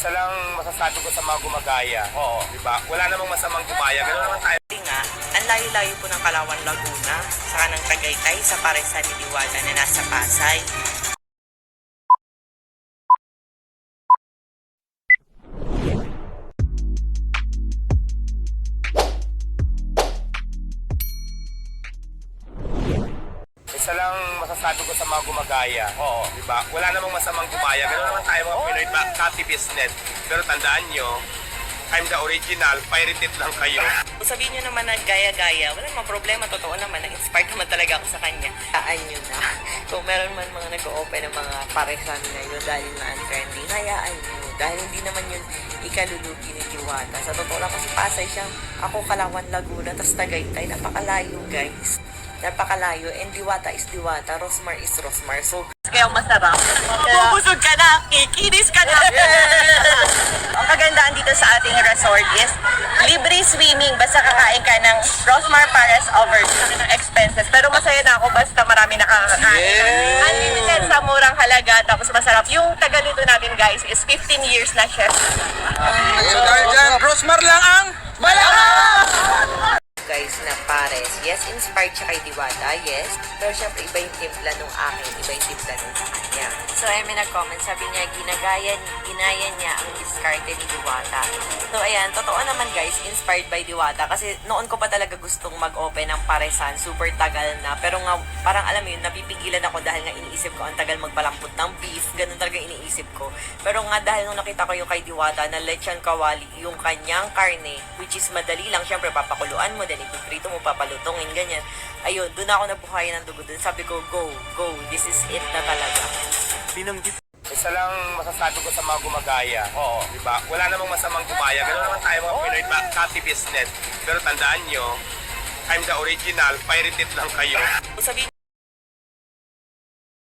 Isa lang masasabi ko sa mga gumagaya. Oo. Diba? Wala namang masamang gumaya. Ganun naman tayo. Nga, ang layo-layo po ng Kalawan, Laguna, saka ng Tagaytay sa Paresan ni Diwata na nasa Pasay. Isa lang masasabi ko sa mga gumagaya. Oo. Diba? Wala namang masamang gumaya. Ganun naman tayo mga Pinoy copy business. Pero tandaan nyo, I'm the original, pirated lang kayo. Kung sabihin nyo naman na gaya-gaya, wala namang problema, totoo naman, nag-inspire naman talaga ako sa kanya. Hayaan nyo na. Kung meron man mga nag-open ng mga paresan ngayon dahil na trending, hayaan nyo. Dahil hindi naman yun ikalulugi ni Diwata. Sa totoo lang kasi Pasay siya, ako Kalawan, Laguna, tapos Tagaytay, napakalayo guys. Napakalayo, and Diwata is Diwata, Rosmar is Rosmar. So, kaya masarap. Bubusog ka na, kikinis ka na. Ang kagandaan dito sa ating resort is libre swimming basta kakain ka ng Rosmar Pares over ng expenses. Pero masaya na ako basta marami nakakakain. Unlimited sa murang halaga, tapos masarap. Yung tagalito natin guys is 15 years na chef. Dahil dyan, Rosmar lang ang malakas! Guys na Pares. Yes, inspired siya kay Diwata, yes. Pero syempre, iba yung timpla nung akin, iba yung timpla nung sa kanya. So, ay may nag-comment, sabi niya, ginaya niya ang diskarte ni Diwata. So, ayan, totoo naman guys, inspired by Diwata. Kasi noon ko pa talaga gustong mag-open ng Paresan, super tagal na. Pero nga, parang alam mo yun, napipigilan ako dahil nga iniisip ko, ang tagal magpalampot ng beef, ganun talaga iniisip ko. Pero nga, dahil nung nakita ko yung kay Diwata, na lechon kawali, yung kanyang karne, which is madali lang, syempre, papakuluan mo, then ipiprito mo, papalutongin, ganyan. Ayun, doon ako nabuhayan ng dugo. Doon sabi ko, go, this is it na talaga. Binanggit. Isa lang masasabi ko sa mga gumagaya. Oo. Diba? Wala namang masamang gumaya. Ganun naman tayo mga Pinoy copy business. Pero tandaan nyo, I'm the original, pirated lang kayo. Kung sabihin